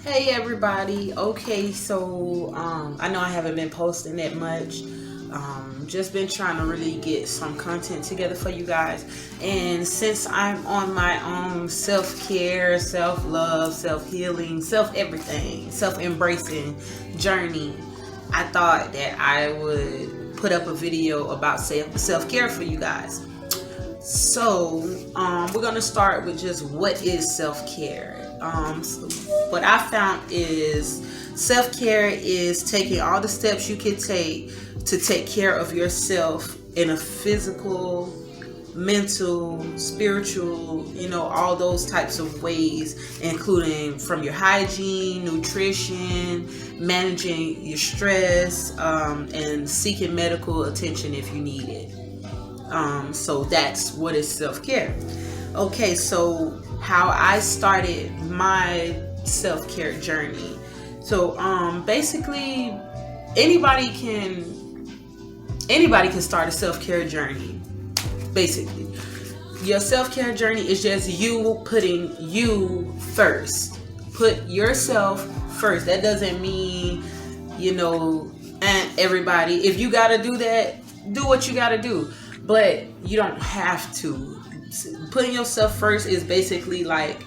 Hey everybody. Okay, so I know I haven't been posting that much. Just been trying to really get some content together for you guys. And since I'm on my own self-care, self-love, self-healing, self-everything, self-embracing journey, I thought that I would put up a video about self-care for you guys. So, we're gonna start with just what is self-care. So what I found is self-care is taking all the steps you can take to take care of yourself in a physical, mental, spiritual, all those types of ways, including from your hygiene, nutrition, managing your stress, and seeking medical attention if you need it. So that's what is self-care. Okay, so how I started my self-care journey. So basically anybody can start a self-care journey. Basically, your self-care journey is just you putting you first. Put yourself first. That doesn't mean, and everybody. If you got to do that, do what you got to do. But you don't have to. Putting yourself first is basically like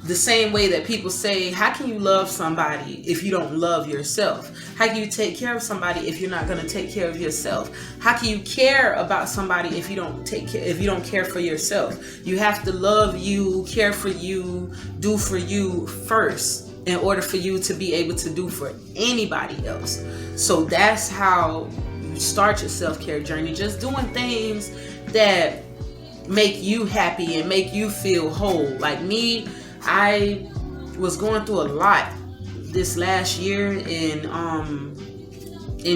the same way that people say, how can you love somebody if you don't love yourself? How can you take care of somebody if you're not going to take care of yourself? How can you care about somebody if you don't care for yourself? You have to love you, care for you, do for you first in order for you to be able to do for anybody else. So that's how you start your self-care journey. Just doing things that make you happy and make you feel whole. Like me, I was going through a lot this last year in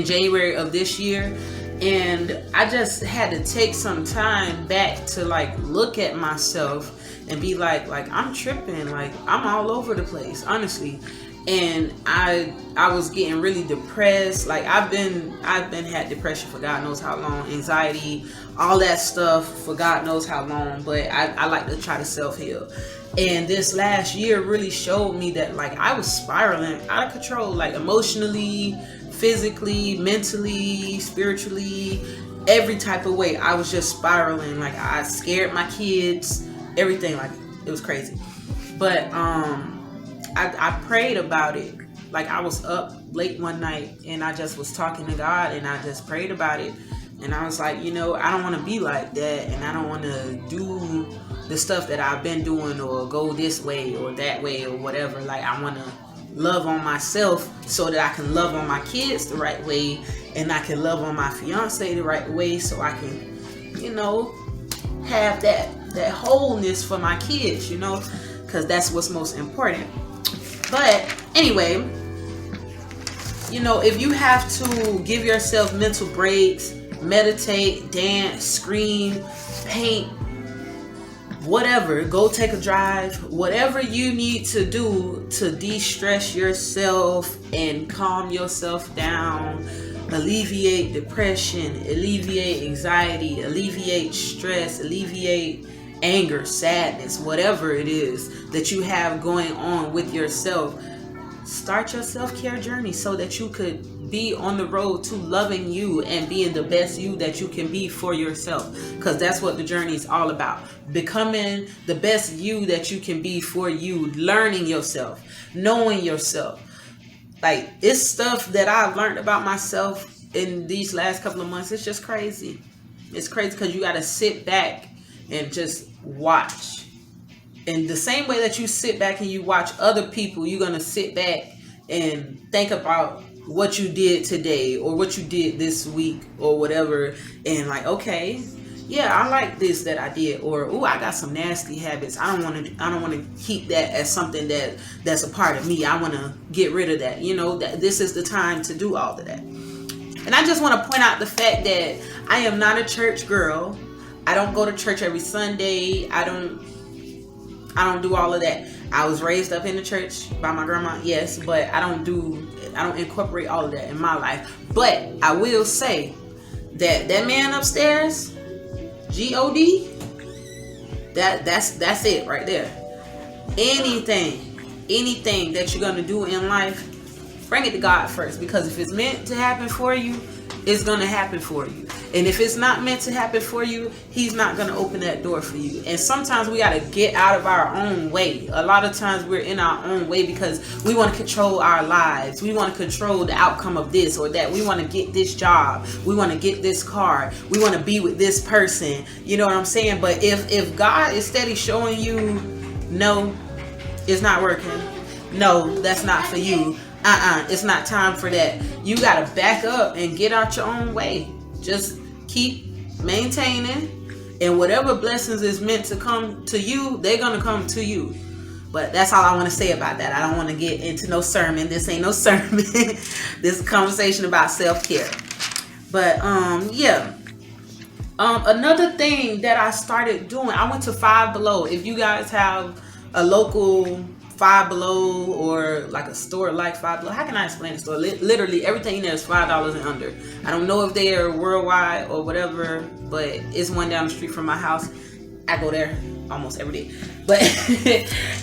January of this year, and I just had to take some time back to like look at myself and be like I'm tripping, like I'm all over the place, honestly. And I was getting really depressed. Like I've been had depression for God knows how long, anxiety, all that stuff for God knows how long, but I like to try to self-heal. And this last year really showed me that like I was spiraling out of control, like emotionally, physically, mentally, spiritually, every type of way. I was just spiraling. Like I scared my kids, everything. Like it was crazy. But I prayed about it. Like I was up late one night and I just was talking to God and I just prayed about it. And I was like, I don't want to be like that, and I don't want to do the stuff that I've been doing or go this way or that way or whatever. Like I want to love on myself so that I can love on my kids the right way, and I can love on my fiance the right way, so I can, have that wholeness for my kids, because that's what's most important. But anyway, if you have to give yourself mental breaks, meditate, dance, scream, paint, whatever, go take a drive, whatever you need to do to de-stress yourself and calm yourself down, alleviate depression, alleviate anxiety, alleviate stress, alleviate anger, sadness, whatever it is that you have going on with yourself. Start your self-care journey so that you could be on the road to loving you and being the best you that you can be for yourself, because that's what the journey is all about. Becoming the best you that you can be for you, learning yourself, knowing yourself. Like it's stuff that I learned about myself in these last couple of months. It's just crazy. It's crazy because you got to sit back and just watch. And the same way that you sit back and you watch other people, you're going to sit back and think about what you did today or what you did this week or whatever. And like, okay, yeah, I like this that I did. Or, oh, I got some nasty habits. I don't want to keep that as something that's a part of me. I want to get rid of that. That this is the time to do all of that. And I just want to point out the fact that I am not a church girl. I don't go to church every Sunday. I don't do all of that. I was raised up in the church by my grandma, yes, but I don't incorporate all of that in my life. But I will say that man upstairs, God, that's it right there. Anything anything that you're gonna do in life, bring it to God first, because if it's meant to happen for you, it's gonna happen for you. And if it's not meant to happen for you, he's not gonna open that door for you. And sometimes we gotta get out of our own way. A lot of times we're in our own way because we want to control our lives. We want to control the outcome of this or that. We want to get this job. We want to get this car. We want to be with this person. You know what I'm saying? But if God is steady showing you, no, it's not working. No, that's not for you. It's not time for that. You gotta back up and get out your own way. Just keep maintaining, and whatever blessings is meant to come to you, they're gonna come to you. But that's all I want to say about that. I don't want to get into no sermon. This ain't no sermon. This is a conversation about self-care. But yeah. Another thing that I started doing, I went to Five Below. If you guys have a local Five Below or like a store like Five Below, how can I explain the store? Literally everything there is $5 and under. I don't know if they are worldwide or whatever, but it's one down the street from my house. I go there almost every day. But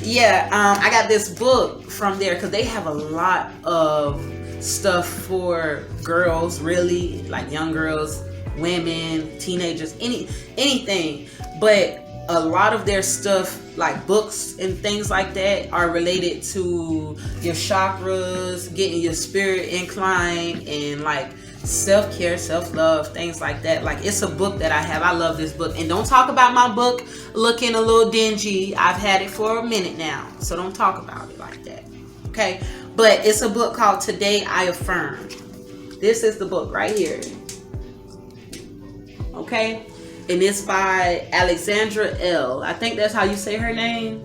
yeah, I got this book from there because they have a lot of stuff for girls, really, like young girls, women, teenagers, anything. But a lot of their stuff, like books and things like that, are related to your chakras, getting your spirit inclined, and like self-care, self-love, things like that. Like, it's a book that I have. I love this book. And don't talk about my book looking a little dingy. I've had it for a minute now, so don't talk about it like that. Okay? But it's a book called Today I Affirm. This is the book right here. Okay? And it's by Alexandra L. I think that's how you say her name.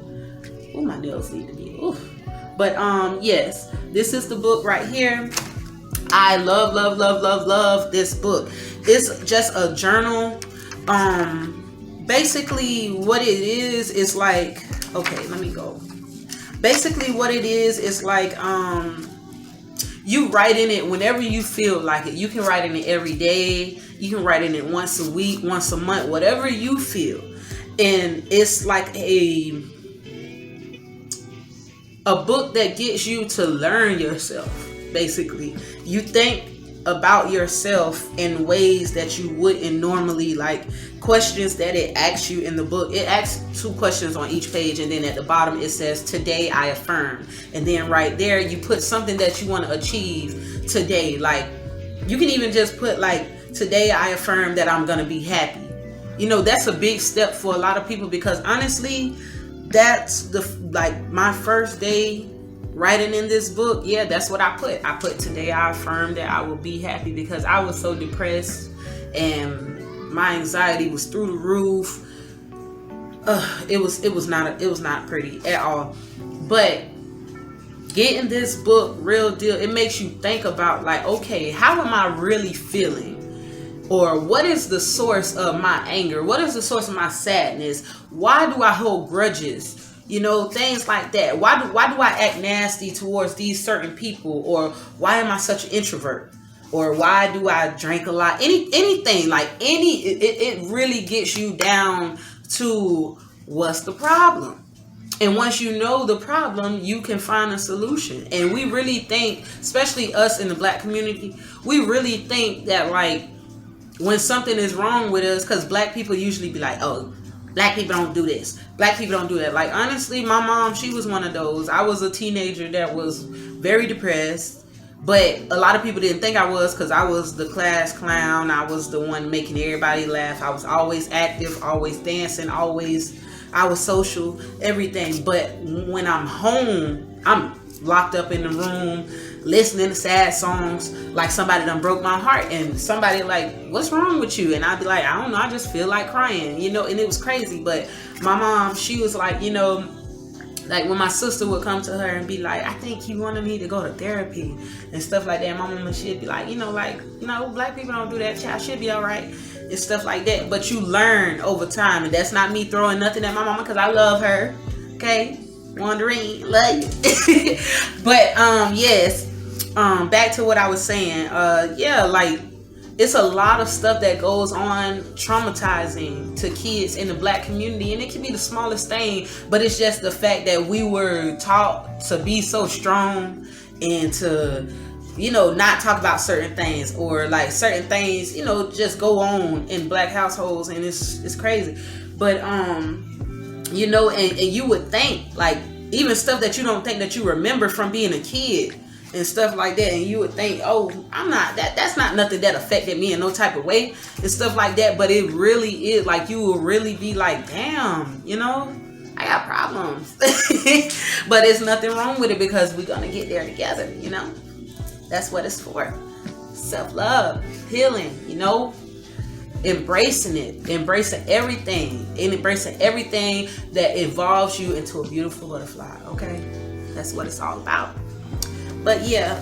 Oh, my nails need to be. Oof. But yes, this is the book right here. I love this book. It's just a journal. Basically what it is like, okay, let me go. Basically what it is like, you write in it whenever you feel like it. You can write in it every day. You can write in it once a week, once a month, whatever you feel. And it's like a book that gets you to learn yourself. Basically, you think about yourself in ways that you wouldn't normally, like questions that it asks you in the book. It asks 2 questions on each page, and then at the bottom it says, Today I affirm. And then right there you put something that you want to achieve today. Like, you can even just put like, Today I affirm that I'm gonna be happy. You know, that's a big step for a lot of people, because honestly, that's like my first day writing in this book. Yeah, that's what I put. I put, Today I affirm that I will be happy, because I was so depressed and my anxiety was through the roof. It was not pretty at all. But getting this book, real deal, it makes you think about like, okay, how am I really feeling? Or what is the source of my anger? What is the source of my sadness? Why do I hold grudges? You know, things like that. Why do I act nasty towards these certain people? Or why am I such an introvert? Or why do I drink a lot? Anything like it really gets you down to what's the problem. And once you know the problem, you can find a solution. And we really think, especially us in the Black community, we really think that like when something is wrong with us, because Black people usually be like, oh, Black people don't do this, Black people don't do that. Like, honestly, my mom, she was one of those. I was a teenager that was very depressed, but a lot of people didn't think I was, because I was the class clown. I was the one making everybody laugh. I was always active, always dancing, I was social, everything. But when I'm home, I'm locked up in the room listening to sad songs, like somebody done broke my heart, and somebody like, what's wrong with you? And I'd be like, I don't know, I just feel like crying, you know. And it was crazy. But my mom, she was like, you know, like when my sister would come to her and be like, I think you wanted me to go to therapy and stuff like that, my mama, she'd be like, Black people don't do that, child, she'll be all right and stuff like that. But you learn over time, and that's not me throwing nothing at my mama, because I love her, okay? Wondering, love you. But yes, back to what I was saying. Yeah, like it's a lot of stuff that goes on traumatizing to kids in the Black community, and it can be the smallest thing, but it's just the fact that we were taught to be so strong and to, you know, not talk about certain things, or like certain things, you know, just go on in Black households, and it's crazy. But you know, and you would think, like, even stuff that you don't think that you remember from being a kid and stuff like that, and you would think, oh, I'm not that's not nothing that affected me in no type of way and stuff like that. But it really is, like, you will really be like, damn, you know, I got problems. But there's nothing wrong with it, because we're gonna get there together, you know. That's what it's for. Self-love, healing, you know, embracing it, embracing everything, and embracing everything that evolves you into a beautiful butterfly. Okay, that's what it's all about. But yeah,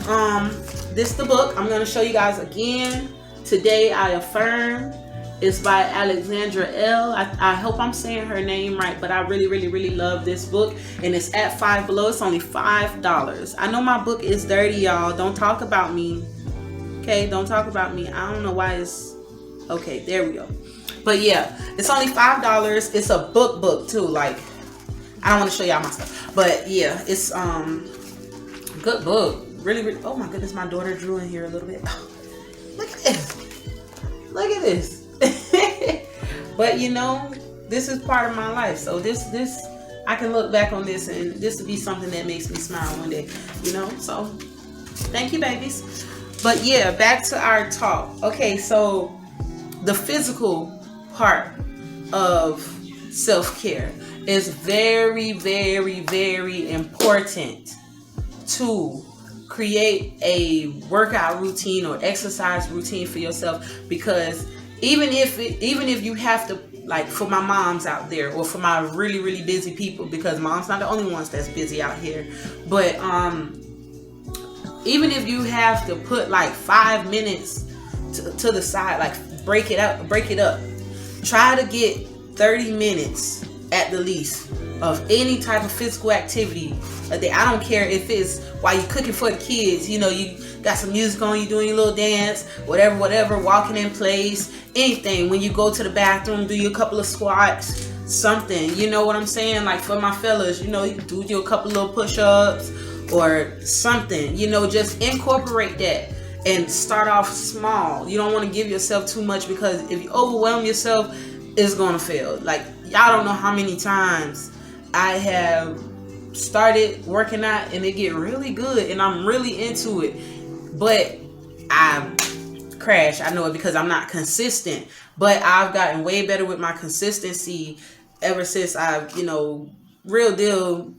this is the book I'm gonna show you guys again. Today I Affirm. It's by Alexandra L. I hope I'm saying her name right, but I really love this book, and it's at Five Below. It's only $5. I know my book is dirty, y'all. Don't talk about me. Okay, don't talk about me. I don't know why it's okay. There we go. But yeah, it's only $5. It's a book too. Like, I don't want to show y'all my stuff, but yeah, it's good book. Really. Oh my goodness, my daughter drew in here a little bit. Look at this. Look at this. But you know, this is part of my life, so this I can look back on this, and this will be something that makes me smile one day, you know. So thank you, babies. But yeah, back to our talk. Okay, so the physical part of self-care is very important to create a workout routine or exercise routine for yourself, because even if you have to, like, for my moms out there, or for my really busy people, because mom's not the only ones that's busy out here, but even if you have to put like 5 minutes to the side, like break it up, try to get 30 minutes at the least of any type of physical activity. I don't care if it's while you're cooking for the kids, you know, you got some music on, you doing your little dance, whatever, walking in place, anything. When you go to the bathroom, do you a couple of squats, something, you know what I'm saying? Like, for my fellas, you know, you do you a couple little push-ups or something, you know, just incorporate that and start off small. You don't want to give yourself too much, because if you overwhelm yourself, it's gonna fail. Like, y'all don't know how many times I have started working out and it get really good and I'm really into it, but I crash. I know it because I'm not consistent, but I've gotten way better with my consistency ever since I've, you know, real deal,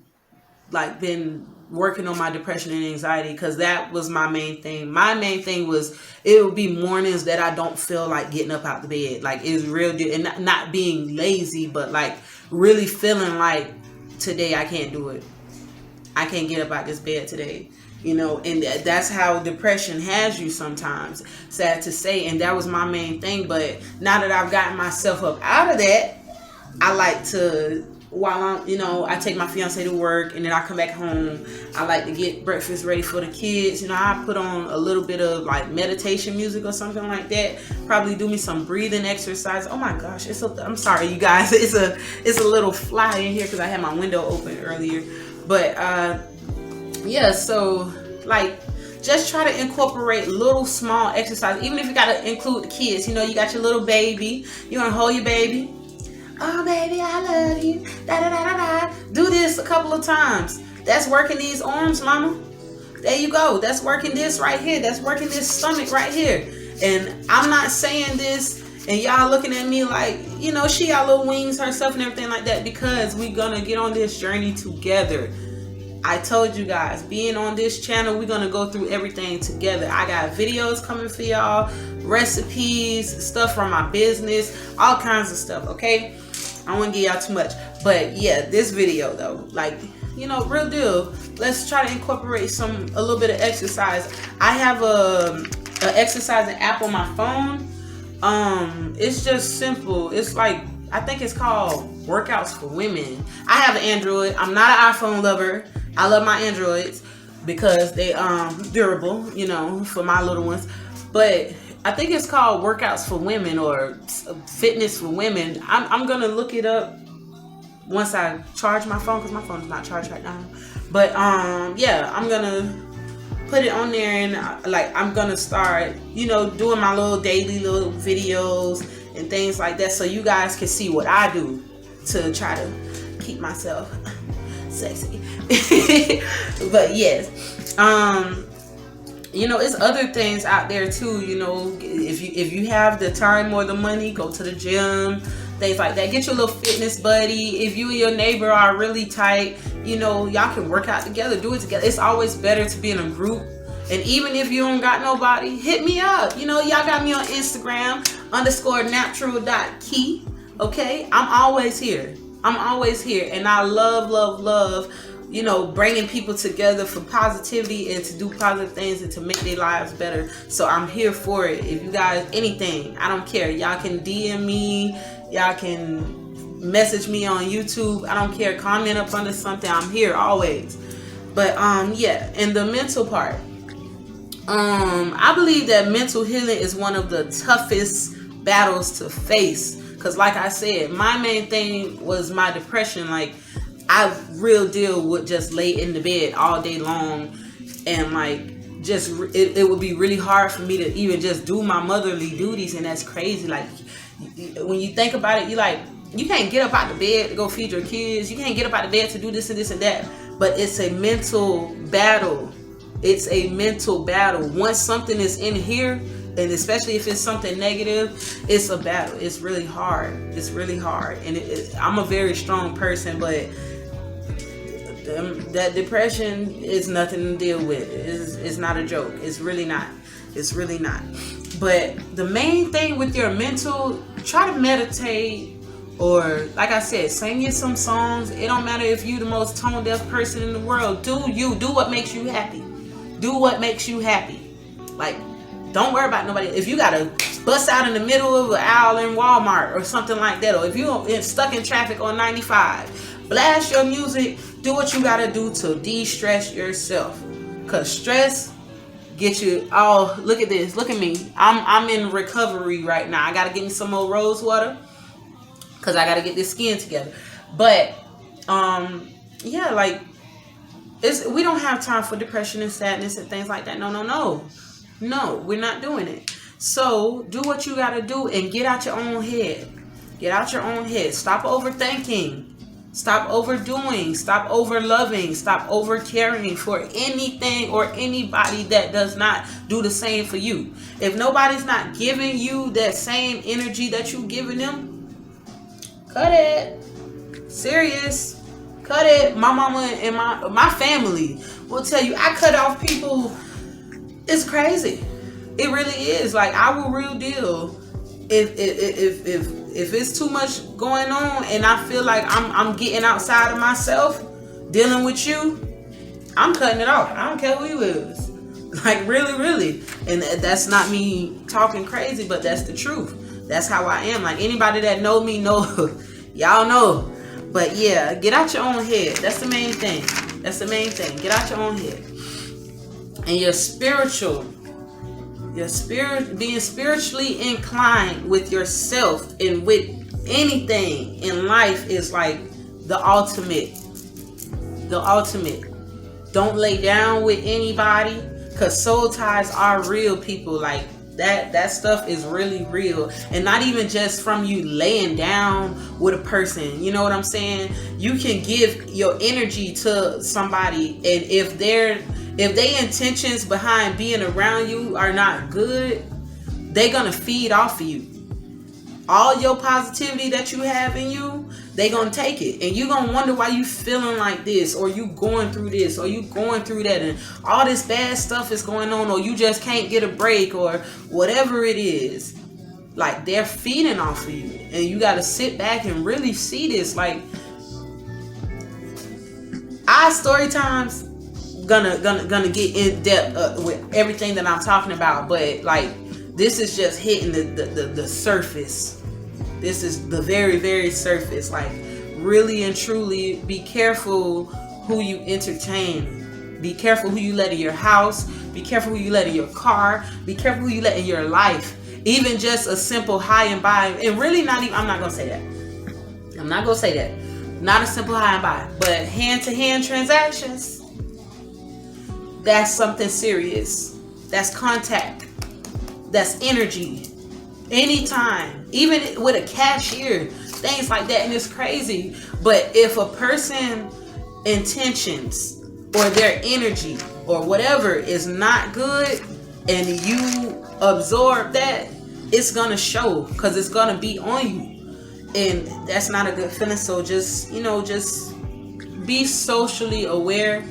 like, been working on my depression and anxiety, because that was my main thing. My main thing was, it would be mornings that I don't feel like getting up out the bed. Like, it's real deal, and not being lazy, but like really feeling like, today I can't do it. I can't get up out this bed today, you know. And that's how depression has you sometimes, sad to say. And that was my main thing. But now that I've gotten myself up out of that, I like to, while I'm, you know, I take my fiance to work and then I come back home, I like to get breakfast ready for the kids. You know, I put on a little bit of like meditation music or something like that. Probably do me some breathing exercise. Oh my gosh, I'm sorry, you guys. It's a little fly in here because I had my window open earlier. But yeah, so like, just try to incorporate little small exercises. Even if you gotta include the kids, you know, you got your little baby, you wanna hold your baby. Oh baby, I love you. Da da da da da. Do this a couple of times. That's working these arms, mama. There you go. That's working this right here. That's working this stomach right here. And I'm not saying this and y'all looking at me like, you know, she got little wings herself and everything like that, because we're gonna get on this journey together. I told you guys, being on this channel, we're gonna go through everything together. I got videos coming for y'all, recipes, stuff from my business, all kinds of stuff, okay? I don't want to give y'all too much, but yeah, this video though, like, you know, real deal, let's try to incorporate a little bit of exercise. I have a exercising app on my phone. It's just simple. It's like, I think it's called Workouts for Women. I have an Android. I'm not an iPhone lover. I love my Androids because they durable, you know, for my little ones. but I think it's called Workouts for Women or Fitness for Women. I'm gonna look it up once I charge my phone, because my phone is not charged right now. But yeah, I'm gonna put it on there, and like I'm gonna start, you know, doing my little daily little videos and things like that, so you guys can see what I do to try to keep myself sexy. But yes, you know, it's other things out there too. You know, if you have the time or the money, go to the gym, things like that. Get your little fitness buddy. If you and your neighbor are really tight, you know, y'all can work out together, do it together. It's always better to be in a group. And even if you don't got nobody, hit me up. You know, y'all got me on Instagram _natural.key. Okay, I'm always here. And I love, you know, bringing people together for positivity and to do positive things and to make their lives better. So I'm here for it. If you guys, anything, I don't care. Y'all can DM me. Y'all can message me on YouTube. I don't care. Comment up under something. I'm here always. But yeah, and the mental part. I believe that mental healing is one of the toughest battles to face. Because like I said, my main thing was my depression. Like, I real deal would just lay in the bed all day long, and like just it would be really hard for me to even just do my motherly duties. And that's crazy. Like, when you think about it, you can't get up out the bed to go feed your kids. You can't get up out the bed to do this and this and that. But it's a mental battle. It's a mental battle. Once something is in here, and especially if it's something negative, it's a battle. It's really hard. It's really hard. And I'm a very strong person, but that depression is nothing to deal with. It's not a joke. It's really not. It's really not. But the main thing with your mental, try to meditate, or like I said, sing you some songs. It don't matter if you the most tone deaf person in the world. Do what makes you happy. Do what makes you happy. Like, don't worry about nobody. If you gotta bust out in the middle of an aisle in Walmart or something like that, or if you're stuck in traffic on 95, blast your music. Do what you gotta do to de-stress yourself. Cause stress get you. Oh, look at this. Look at me. I'm in recovery right now. I gotta get me some more rose water, cause I gotta get this skin together. But yeah, like, we don't have time for depression and sadness and things like that. No, we're not doing it. So do what you gotta do and get out your own head. Get out your own head. Stop overthinking. Stop overdoing. Stop overloving. Stop overcaring for anything or anybody that does not do the same for you. If nobody's not giving you that same energy that you giving them, cut it. Serious. Cut it. My mama and my family will tell you, I cut off people. It's crazy. It really is. Like, I will real deal. If it's too much going on and I feel like I'm getting outside of myself, dealing with you, I'm cutting it off. I don't care who you is. Like, really. And that's not me talking crazy, but that's the truth. That's how I am. Like, anybody that know me know, y'all know. But yeah, get out your own head. That's the main thing. Get out your own head. And your being spiritually inclined with yourself and with anything in life is like the ultimate. Don't lay down with anybody, because soul ties are real, people. Like, that stuff is really real. And not even just from you laying down with a person, you know what I'm saying? You can give your energy to somebody, and if their intentions behind being around you are not good, they're gonna feed off of you. All your positivity that you have in you, they gonna take it, and you gonna wonder why you feeling like this, or you going through this, or you going through that, and all this bad stuff is going on, or you just can't get a break, or whatever it is. Like, they're feeding off of you, and you gotta sit back and really see this. Like, our story times gonna get in depth with everything that I'm talking about, but like, this is just hitting the surface. This is the very, very surface. Like, really and truly be careful who you entertain. Be careful who you let in your house. Be careful who you let in your car. Be careful who you let in your life. Even just a simple hi and bye. And really not even, I'm not going to say that. I'm not going to say that. Not a simple hi and bye. But hand-to-hand transactions, that's something serious. That's contact. That's energy. Anytime. Even with a cashier. Things like that. And it's crazy. But if a person intentions or their energy or whatever is not good and you absorb that, it's gonna show because it's gonna be on you, and that's not a good feeling. So just just be socially aware.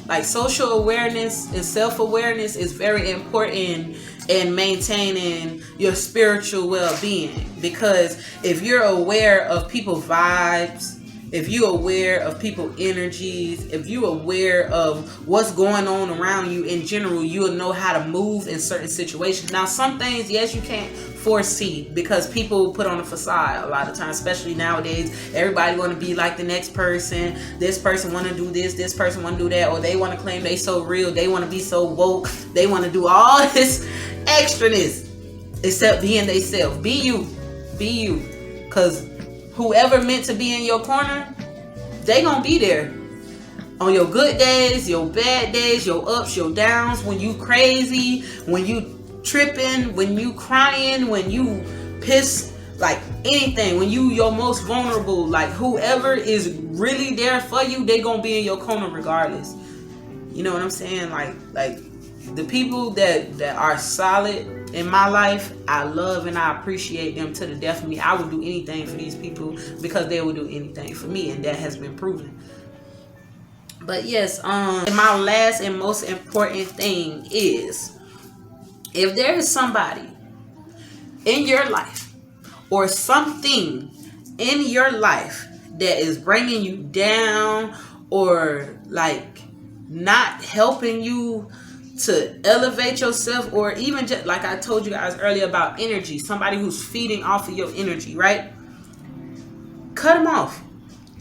Like, social awareness and self-awareness is very important in maintaining your spiritual well-being, because if you're aware of people's vibes, if you're aware of people's energies, if you're aware of what's going on around you in general, you'll know how to move in certain situations. Now, some things, yes, you can't foresee because people put on a facade a lot of times, especially nowadays. Everybody want to be like the next person. This person want to do this person want to do that, or they want to claim they so real. They want to be so woke. They want to do all this extraness except being they self. Be you. Be you. Because whoever meant to be in your corner, they gonna be there on your good days, your bad days, your ups, your downs, when you crazy, when you tripping, when you crying, when you pissed, like anything, when you your most vulnerable. Like, whoever is really there for you, they gonna be in your corner regardless. You know what I'm saying? Like the people that are solid in my life, I love and I appreciate them to the death of me. I would do anything for these people because they would do anything for me, and that has been proven. But yes, and my last and most important thing is, if there is somebody in your life or something in your life that is bringing you down or like not helping you to elevate yourself, or even just like I told you guys earlier about energy, somebody who's feeding off of your energy, right? Cut them off.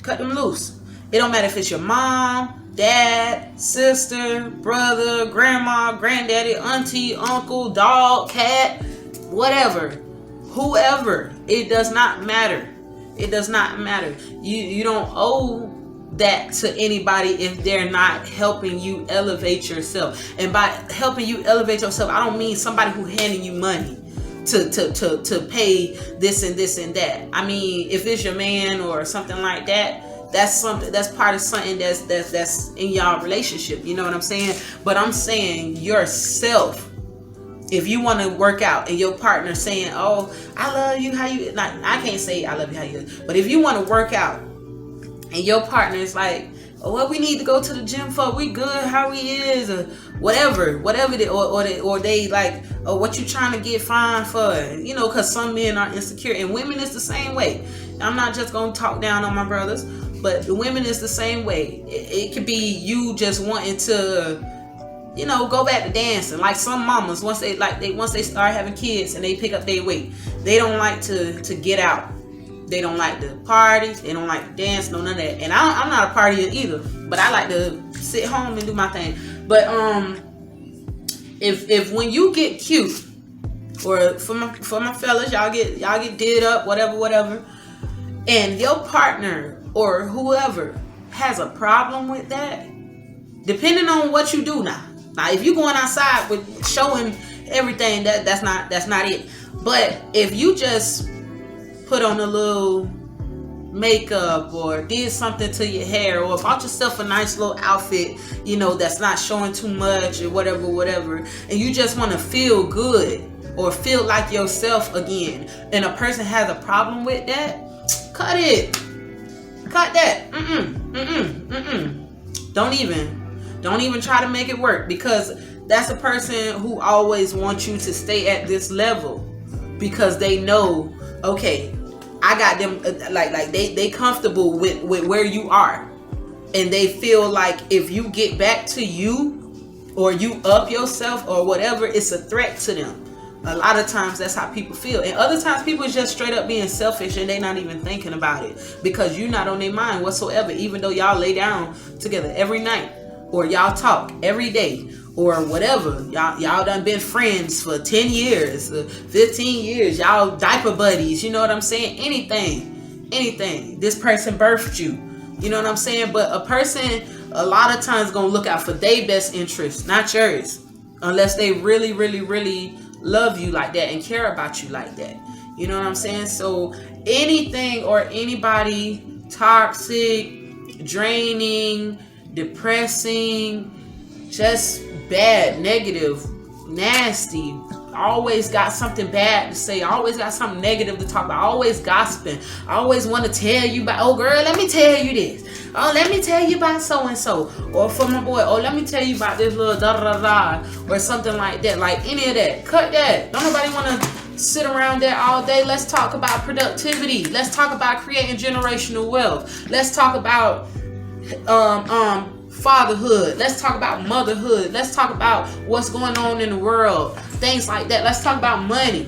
Cut them loose. It don't matter if it's your mom, dad, sister, brother, grandma, granddaddy, auntie, uncle, dog, cat, whatever, whoever. It does not matter. It does not matter. You don't owe that to anybody if they're not helping you elevate yourself. And by helping you elevate yourself, I don't mean somebody who handing you money to pay this and this and that. I mean, if it's your man or something like that, that's something, that's part of something that's in y'all relationship. You know what I'm saying? But I'm saying yourself. If you want to work out and your partner saying, "Oh, I love you," how you, like, I can't say I love you how you, but if you want to work out and your partner is like, "Oh, what we need to go to the gym for? We good how we is," or whatever they, or they like, "Oh, what you trying to get fined for?" You know, because some men are insecure, and women is the same way. I'm not just gonna talk down on my brothers, but the women is the same way. It could be you just wanting to, you know, go back to dancing. Like some mamas, once they start having kids and they pick up their weight, they don't like to get out. They don't like to party. They don't like to dance. No, none of that. And I'm not a partier either. But I like to sit home and do my thing. But if when you get cute, or for my fellas, y'all get did up, whatever, and your partner or whoever has a problem with that, depending on what you do now. Now, if you going outside with showing everything, that's not it. But if you just put on a little makeup or did something to your hair or bought yourself a nice little outfit, you know, that's not showing too much or whatever, and you just want to feel good or feel like yourself again, and a person has a problem with that, cut that. Don't even try to make it work, because that's a person who always wants you to stay at this level because they know, okay, I got them, like they comfortable with where you are, and they feel like if you get back to you or you up yourself or whatever, it's a threat to them. A lot of times that's how people feel, and other times people is just straight up being selfish and they're not even thinking about it because you're not on their mind whatsoever, even though y'all lay down together every night. or y'all talk every day, or whatever. Y'all done been friends for 10 years, 15 years. Y'all diaper buddies. You know what I'm saying? Anything. This person birthed you. You know what I'm saying? But a person, a lot of times, gonna look out for their best interest, not yours, unless they really, really, really love you like that and care about you like that. You know what I'm saying? So anything or anybody toxic, draining, depressing, just bad, negative, nasty, always got something bad to say, always got something negative to talk about, always gossiping, I always want to tell you about, oh girl, let me tell you this, oh let me tell you about so and so, or for my boy, oh let me tell you about this little da da da, or something like that. Like any of that, cut that. Don't nobody want to sit around there all day. Let's talk about productivity. Let's talk about creating generational wealth. Let's talk about fatherhood. Let's talk about motherhood. Let's talk about what's going on in the world, things like that. Let's talk about money.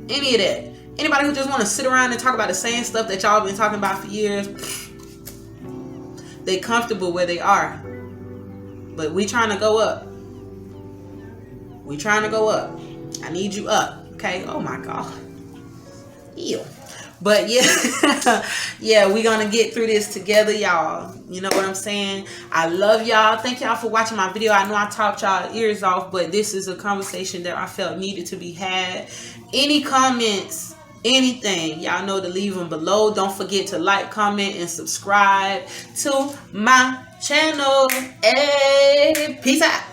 Any of that. Anybody who just want to sit around and talk about the same stuff that y'all been talking about for years, they comfortable where they are. But we trying to go up. We trying to go up. I need you up. Okay? Oh my God. Ew. But yeah, yeah, we gonna get through this together, y'all. You know what I'm saying? I love y'all. Thank y'all for watching my video. I know I talked y'all ears off, but this is a conversation that I felt needed to be had. Any comments, anything, y'all know to leave them below. Don't forget to like, comment, and subscribe to my channel. Hey, peace out.